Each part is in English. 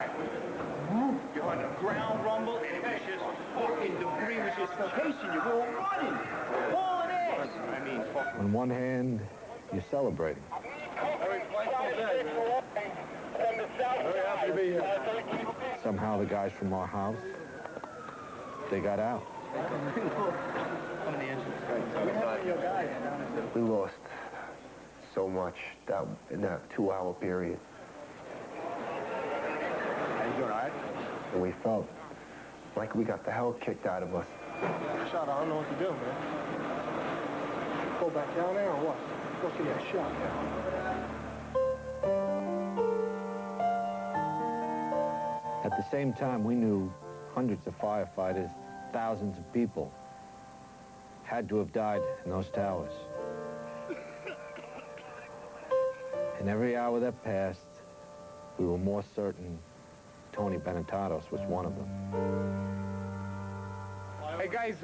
You're on the ground rumble, and it was just fucking debris was just chasing you. We were running, hauling ass. I mean, fucking. On one hand, you're celebrating. Very happy to be here. Somehow the guys from our house, they got out. We lost so much in that 2-hour period. Are you doing all right? And we felt like we got the hell kicked out of us. Shot, I don't know what to do, man. Go back down there or what? Go see that shot. At the same time, we knew hundreds of firefighters, thousands of people had to have died in those towers. And every hour that passed, we were more certain Tony Benetatos was one of them. Hey guys,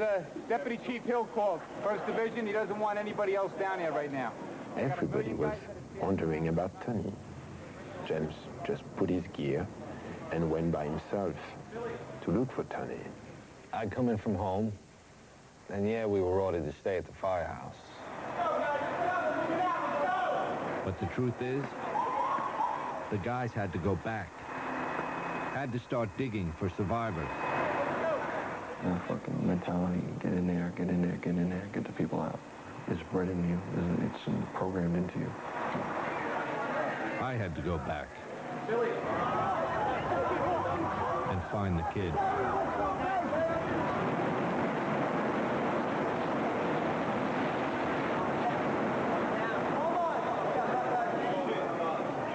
Deputy Chief Hill called. 1st Division, he doesn't want anybody else down here right now. Everybody was wondering about Tony. James just put his gear and went by himself to look for Tony. I'd come in from home, and yeah, we were ordered to stay at the firehouse. But the truth is, the guys had to go back. Had to start digging for survivors. That fucking mentality, get in there, get in there, get in there, get the people out. It's bred in you, it's programmed into you. I had to go back and find the kid.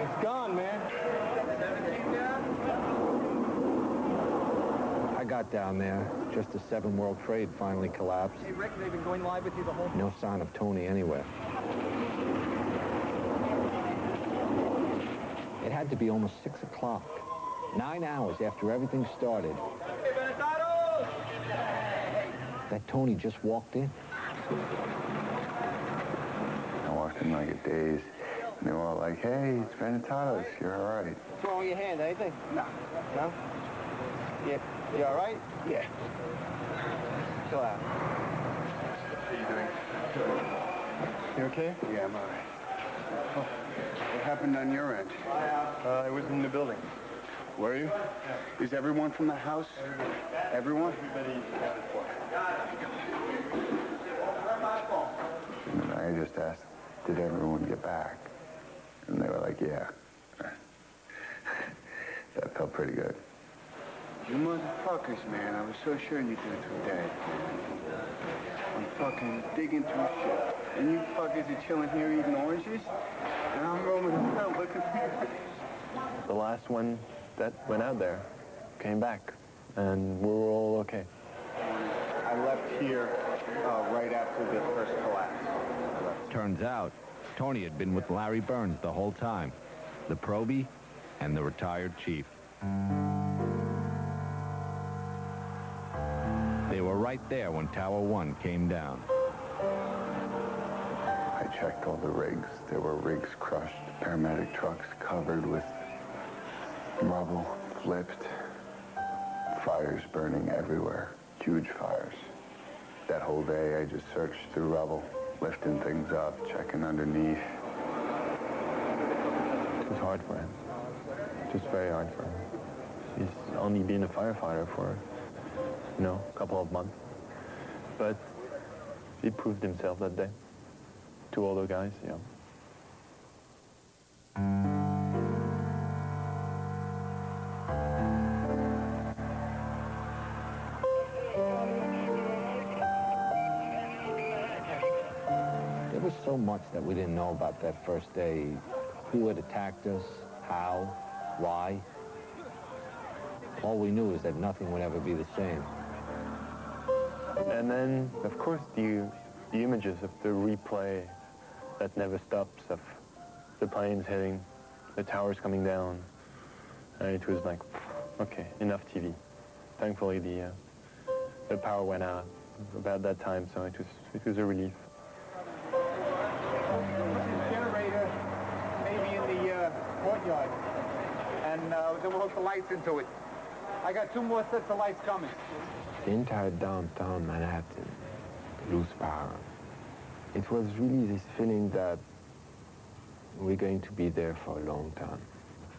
It's gone, man. I got down there just as 7 World Trade finally collapsed. Hey Rick, they've been going live with you the whole... No sign of Tony anywhere. It had to be almost 6 o'clock. 9 hours after everything started. That Tony just walked in. I walked in like a daze, and they were all like, hey, it's Benetatos, you're all right. What's wrong with your hand, anything? No. No? You all right? Yeah. Chill out. How you doing? You okay? Yeah, I'm all right. What happened on your end? I was in the building. Were you? Is everyone from the house? Everyone? And I just asked, did everyone get back? And they were like, yeah. That felt pretty good. You motherfuckers, man. I was so sure you'd do it through Dad. I'm fucking digging through shit. And you fuckers are chilling here eating oranges? And I'm roaming around looking for The last one that went out there came back, and we were all okay. I left here right after the first collapse. Turns out, Tony had been with Larry Burns the whole time, the probie and the retired chief. They were right there when Tower 1 came down. I checked all the rigs. There were rigs crushed, paramedic trucks covered with rubble, flipped, fires burning everywhere, huge fires. That whole day I just searched through rubble, lifting things up, checking underneath. It was hard for him. Just very hard for him. He's only been a firefighter for, a couple of months. But he proved himself that day to all the guys, There was so much that we didn't know about that first day. Who had attacked us, how, why. All we knew is that nothing would ever be the same. And then, of course, the images of the replay that never stops, of the planes hitting, the towers coming down. And it was like, okay, enough TV. Thankfully, the power went out about that time, so it was a relief. Generator, maybe in the courtyard. And I was then we'll hook the lights into it. I got 2 more sets of lights coming. The entire downtown Manhattan, loose power. It was really this feeling that we're going to be there for a long time.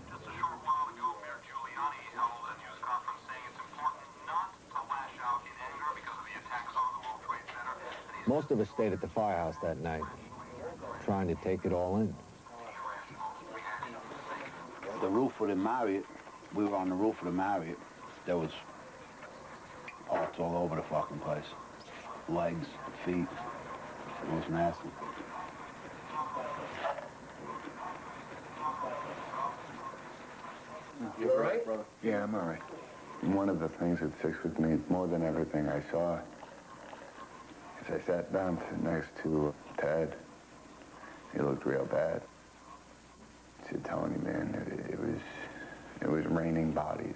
Just a short while ago, Mayor Giuliani held a news conference saying it's important not to lash out in anger because of the attacks on the World Trade Center. Most of us stayed at the firehouse that night, trying to take it all in. The roof of the Marriott, we were on the roof of the Marriott. There was parts all over the fucking place. Legs, feet. It was nasty. You all right, brother? Yeah, I'm all right. One of the things that sticks with me more than everything I saw is I sat down next to Ted. He looked real bad. I said, Tony, man, it was raining bodies.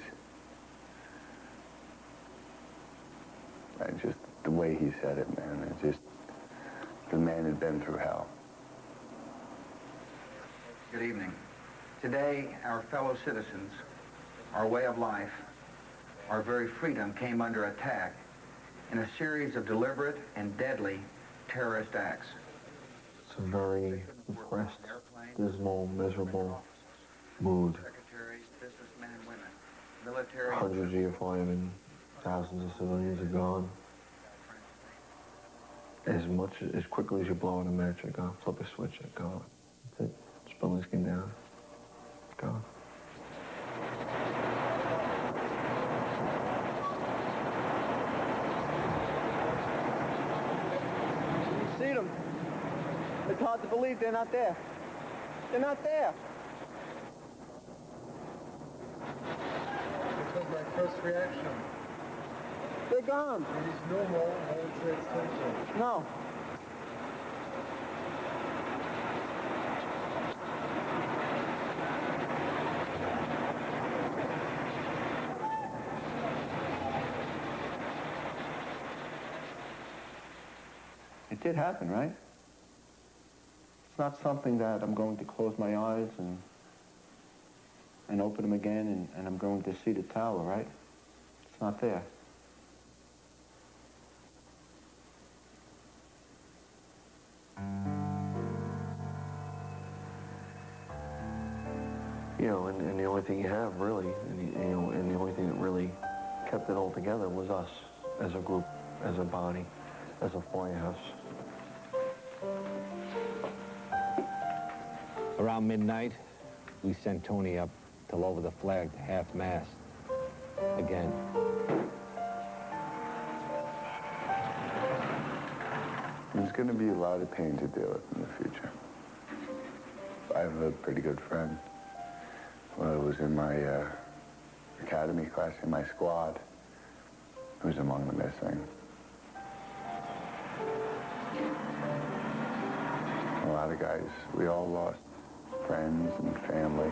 And just the way he said it, man, the man had been through hell. Good evening. Today, our fellow citizens, our way of life, our very freedom came under attack in a series of deliberate and deadly terrorist acts. It's a very depressed, dismal, miserable mood. Secretaries, businessmen and women, military... Hundreds of you firemen, thousands of civilians are gone. As quickly as you blow on a match, they're gone. Flip a switch, they're gone. That's it. This building's came down. It's gone. You see them? It's hard to believe they're not there. They're not there. This was my first reaction. They're gone. It is no more World Trade Center. No. It did happen, right? It's not something that I'm going to close my eyes and open them again and I'm going to see the tower, right? It's not there. You know, and the only thing you have, really, and the only thing that really kept it all together was us, as a group, as a body, as a firehouse. Around midnight, we sent Tony up to lower the flag to half-mast again. There's going to be a lot of pain to deal with in the future. I have a pretty good friend. When I was in my academy class in my squad, who was among the missing. A lot of guys, we all lost friends and family.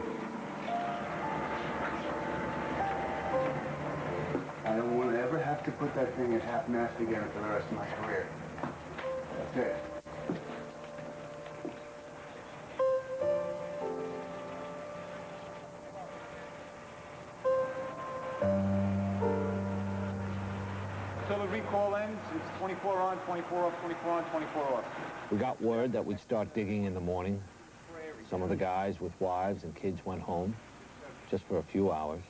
I don't want to ever have to put that thing at half-mast again for the rest of my career. That's it. Until the recall ends, it's 24 on, 24 off, 24 on, 24 off. We got word that we'd start digging in the morning. Some of the guys with wives and kids went home, just for a few hours.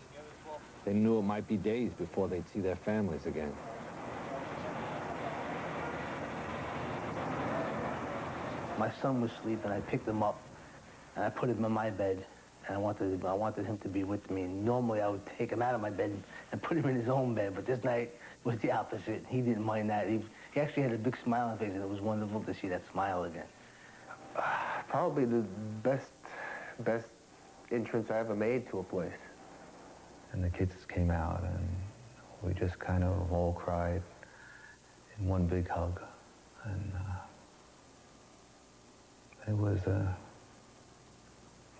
They knew it might be days before they'd see their families again. My son was sleeping. I picked him up, and I put him in my bed, and I wanted him to be with me. And normally, I would take him out of my bed and put him in his own bed, but this night was the opposite. He didn't mind that. He actually had a big smile on his face, and it was wonderful to see that smile again. Probably the best entrance I ever made to a place. And the kids came out, and we just kind of all cried in one big hug. And it was,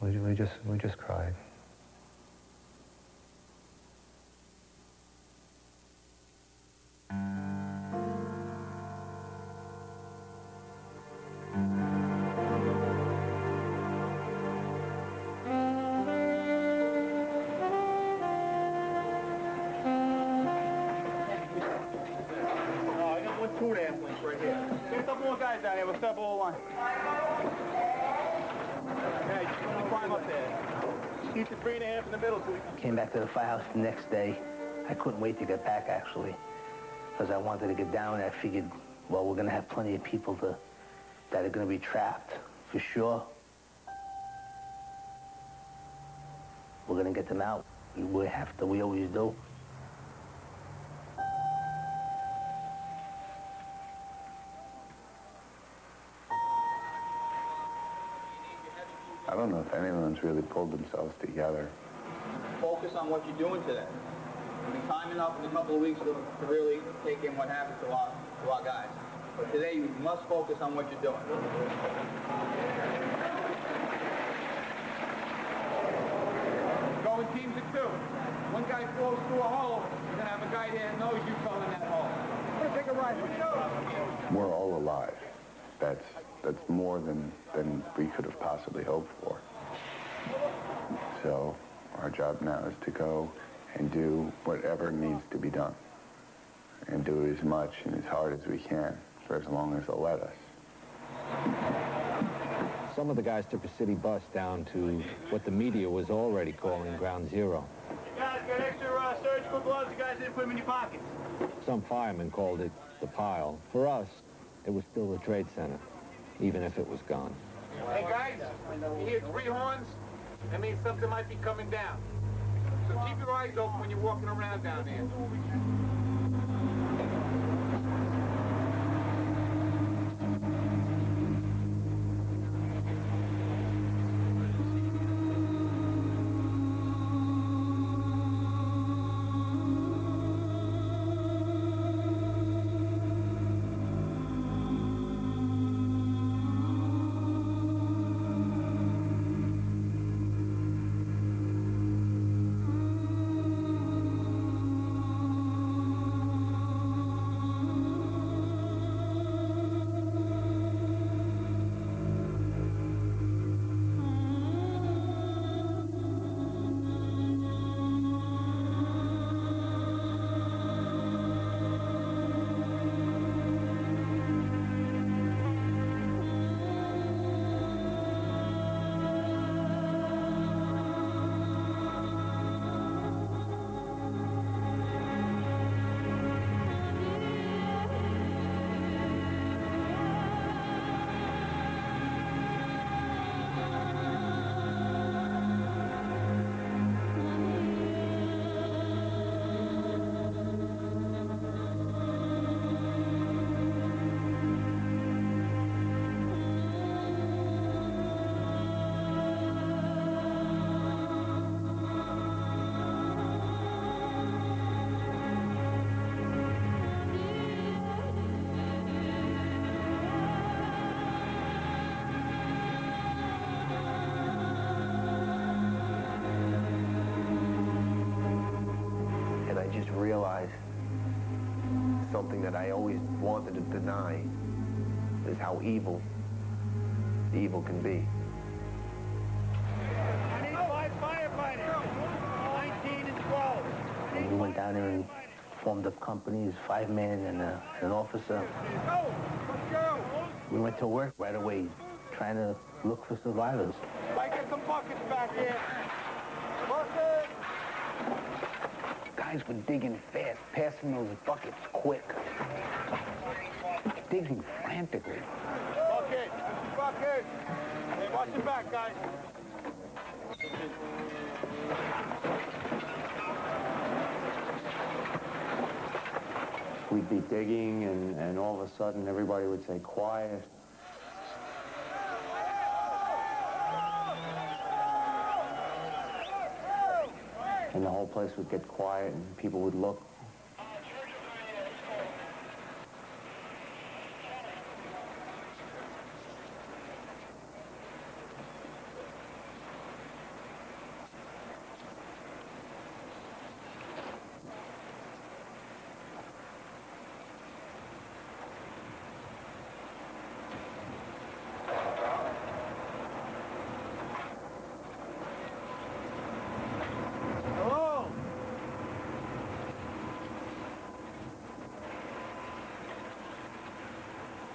we just cried. two airplanes right here. Get a couple more guys down here. We'll stop all line. Hey, just want to climb up there. Keep the 3.5 in the middle so we can... Came back to the firehouse the next day. I couldn't wait to get back, actually, because I wanted to get down. I figured, well, we're going to have plenty of people that are going to be trapped, for sure. We're going to get them out. We have to. We always do. I don't know if anyone's really pulled themselves together. Focus on what you're doing today. There'll be time enough in a couple of weeks to really take in what happened to our guys. But today you must focus on what you're doing. Go in teams of two. One guy falls through a hole, you're going to have a guy there that knows you fell in that hole. We're going to take a ride. We're all alive. That's more than we could have possibly hoped for. So our job now is to go and do whatever needs to be done. And do as much and as hard as we can for as long as they'll let us. Some of the guys took a city bus down to what the media was already calling Ground Zero. You guys got extra surgical gloves. You guys didn't put them in your pockets. Some firemen called it the pile. For us, it was still the Trade Center, even if it was gone. Hey, guys, you hear 3 horns? That means something might be coming down. So keep your eyes open when you're walking around down there. Realize something that I always wanted to deny is how evil can be. I need 5 firefighters. 19 and 12. And we went down there and formed up companies, 5-man and an officer. Go! Let's go! We went to work right away, trying to look for survivors. I get some buckets back here. Buckets! Guys were digging fast, passing those buckets quick. Digging frantically. Bucket! Bucket! Hey, watch your back, guys. We'd be digging, and all of a sudden everybody would say, quiet. And the whole place would get quiet, and people would look.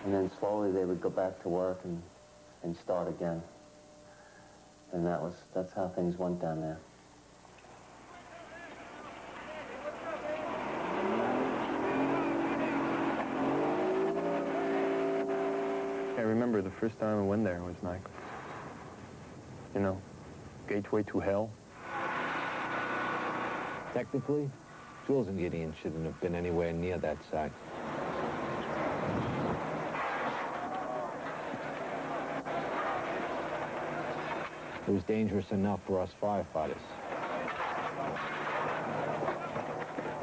And then slowly they would go back to work and start again. And that's how things went down there. I remember the first time I went there was like, you know, gateway to hell. Technically, Jules and Gideon shouldn't have been anywhere near that site. It was dangerous enough for us firefighters.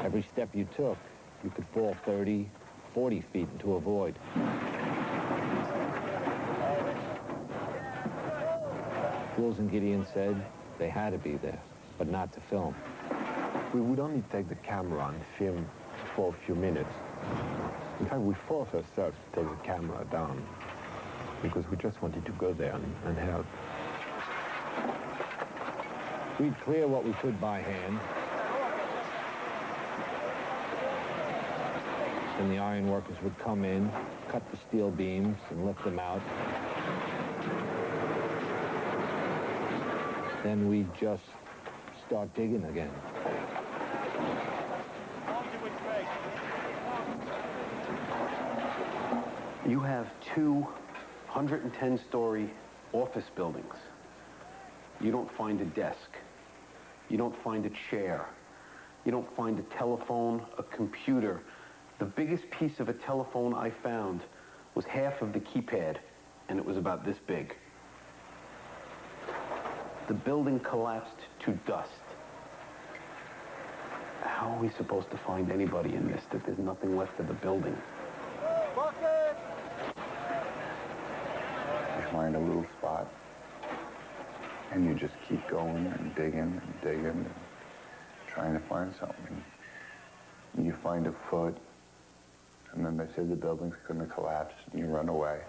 Every step you took, you could fall 30, 40 feet into a void. Jules and Gideon said they had to be there, but not to film. We would only take the camera and film for a few minutes. In fact, we forced ourselves to take the camera down because we just wanted to go there and help. We'd clear what we could by hand. Then the iron workers would come in, cut the steel beams, and lift them out. Then we'd just start digging again. You have two 110-story office buildings. You don't find a desk. You don't find a chair. You don't find a telephone, a computer. The biggest piece of a telephone I found was half of the keypad, and it was about this big. The building collapsed to dust. How are we supposed to find anybody in this, that there's nothing left of the building? You find a little spot, and you just keep going and digging and trying to find something. And you find a foot, and then they say the building's going to collapse, and you run away.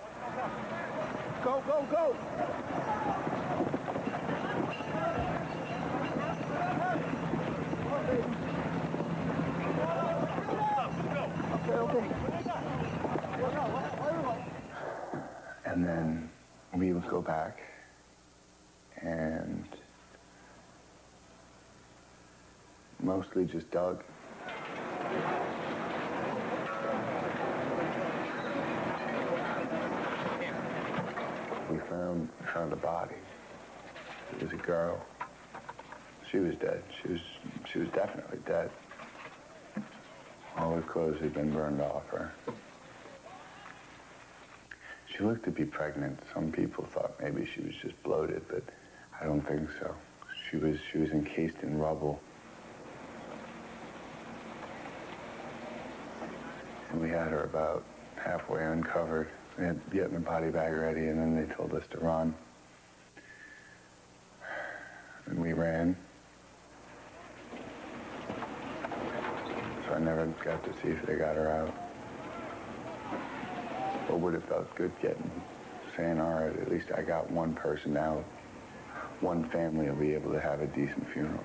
Go, go, go! Okay. And then we would go back and mostly just dug. We found a body. It was a girl. She was dead. She was definitely dead. All her clothes had been burned off her. She looked to be pregnant. Some people thought maybe she was just bloated, but I don't think so. She was encased in rubble. And we had her about halfway uncovered. We had getting the body bag ready, and then they told us to run. And we ran. So I never got to see if they got her out. But would have felt good saying, all right, at least I got one person out. One family will be able to have a decent funeral.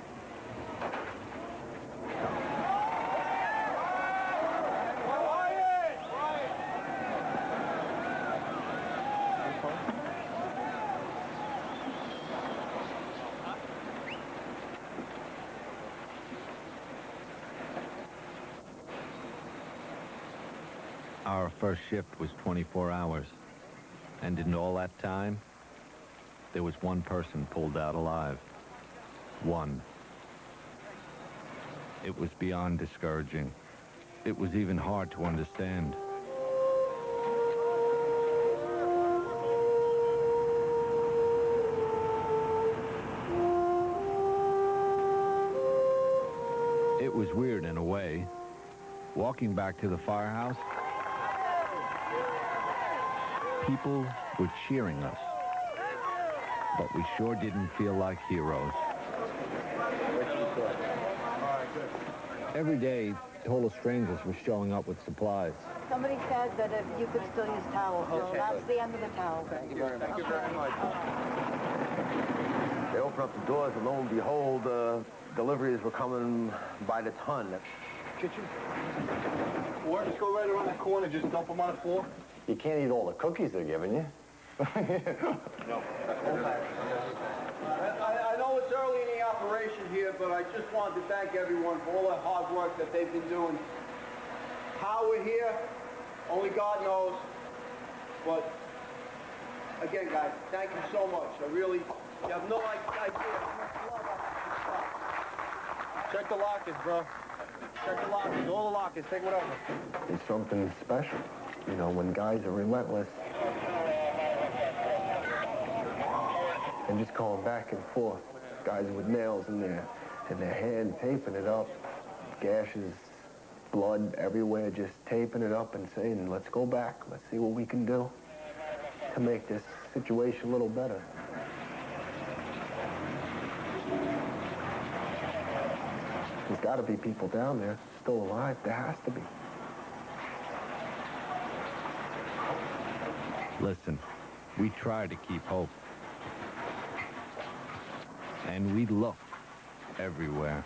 Our first shift was 24 hours. And in all that time, there was one person pulled out alive. One. It was beyond discouraging. It was even hard to understand. It was weird in a way. Walking back to the firehouse, people were cheering us, but we sure didn't feel like heroes. Every day, total strangers were showing up with supplies. Somebody said that if you could still use towels, so that's the end of the towel. Thank you very much. They opened up the doors, and lo and behold, deliveries were coming by the ton. Kitchen? Or just go right around the corner, just dump them on the floor. You can't eat all the cookies they're giving you. No. I know it's early in the operation here, but I just wanted to thank everyone for all the hard work that they've been doing. How we're here, only God knows. But again, guys, thank you so much. I really, you have no idea how much love I have. Check the lockers, bro. Check the lockers, all the lockers, take whatever. It's something special, you know, when guys are relentless and just going back and forth. Guys with nails in their hand, taping it up, gashes, blood everywhere, just taping it up and saying, let's go back, let's see what we can do to make this situation a little better. There's got to be people down there still alive. There has to be. Listen, we try to keep hope. And we look everywhere.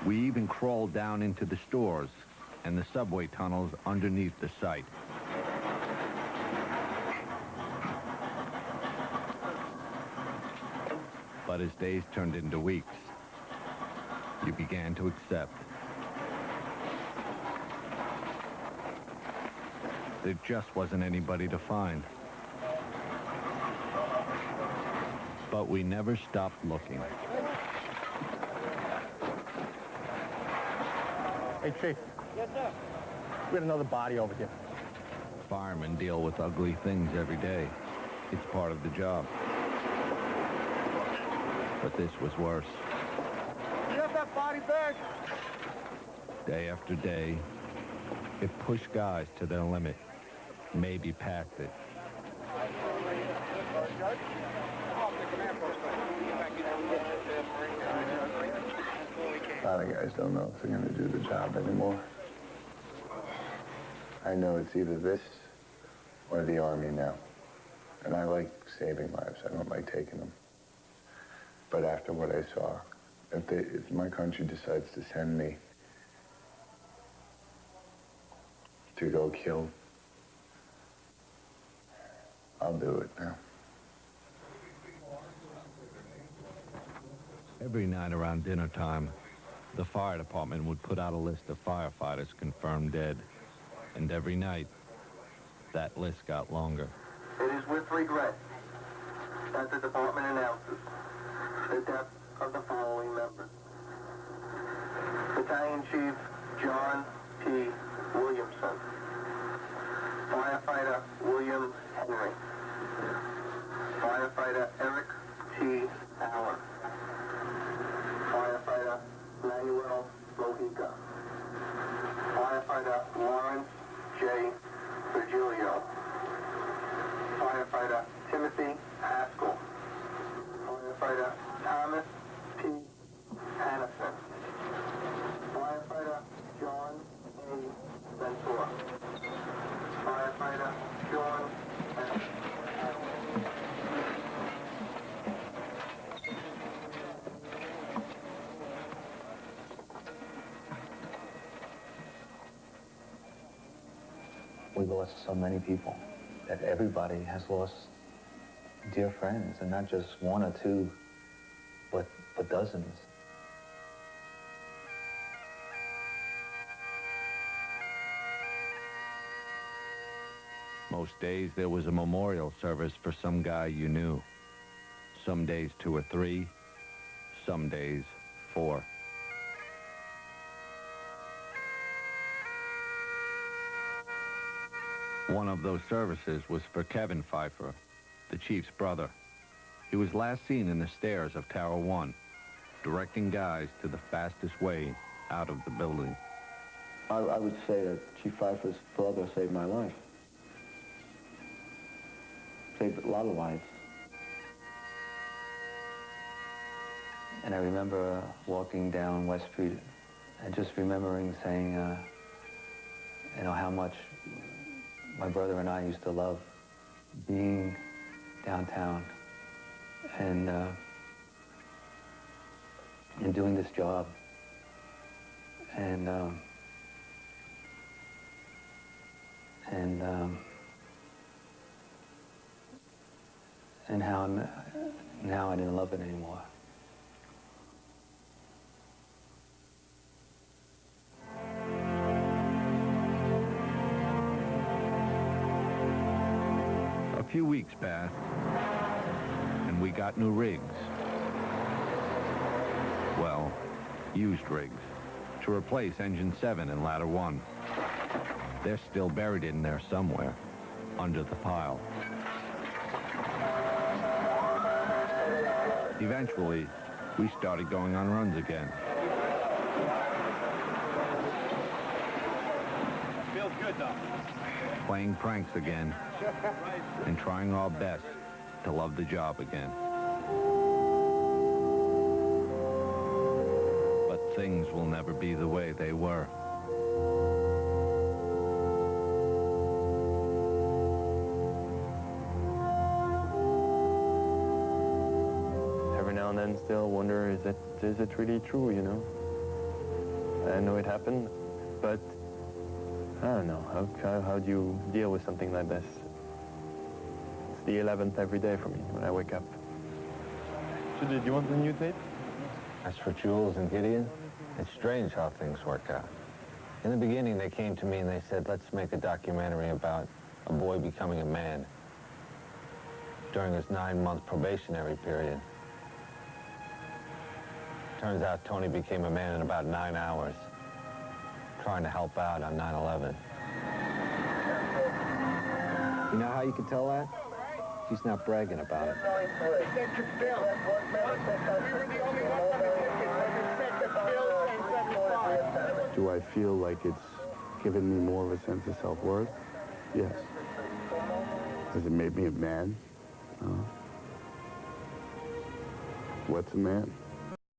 We even crawl down into the stores and the subway tunnels underneath the site. But as days turned into weeks, you began to accept. There just wasn't anybody to find. But we never stopped looking. Hey, Chief. Yes, sir. We had another body over here. Firemen deal with ugly things every day. It's part of the job. But this was worse. You have that body back? Day after day, it pushed guys to their limit, maybe past it. A lot of guys don't know if they're going to do the job anymore. I know it's either this or the Army now. And I like saving lives. I don't like taking them. But after what I saw, if my country decides to send me to go kill, I'll do it now. Every night around dinner time, the fire department would put out a list of firefighters confirmed dead. And every night, that list got longer. It is with regret that the department announces the death of the following members. Battalion Chief John P. Williamson. Firefighter William Henry. Firefighter Eric T. Allen. Firefighter Manuel Mojica. Firefighter Lawrence J. Virgilio. Firefighter Timothy Haskell. Firefighter Thomas P. Hannison. Firefighter John A. Ventura. Firefighter Sean S. We lost so many people that everybody has lost dear friends, and not just one or two, but dozens. Most days there was a memorial service for some guy you knew. Some days 2 or 3, some days 4. One of those services was for Kevin Pfeiffer, the chief's brother. He was last seen in the stairs of Tower 1, directing guys to the fastest way out of the building. I would say that Chief Pfeiffer's brother saved my life. Saved a lot of lives. And I remember walking down West Street and just remembering saying, you know, how much my brother and I used to love being downtown and doing this job. and how now I didn't love it anymore. A few weeks passed, and we got new rigs. Well, used rigs, to replace Engine 7 and Ladder 1. They're still buried in there somewhere, under the pile. Eventually, we started going on runs again. Feels good, though. Playing pranks again, and trying our best to love the job again. But things will never be the way they were. Every now and then still wonder, is it really true, you know? I know it happened, but I don't know. How do you deal with something like this? It's the 11th every day for me when I wake up. So did you want the new tape? As for Jules and Gideon, it's strange how things work out. In the beginning, they came to me and they said, let's make a documentary about a boy becoming a man during his 9-month probationary period. Turns out Tony became a man in about 9 hours, trying to help out on 9/11. You know how you can tell that? He's not bragging about it. Do I feel like it's given me more of a sense of self-worth? Yes. Has it made me a man? What's a man?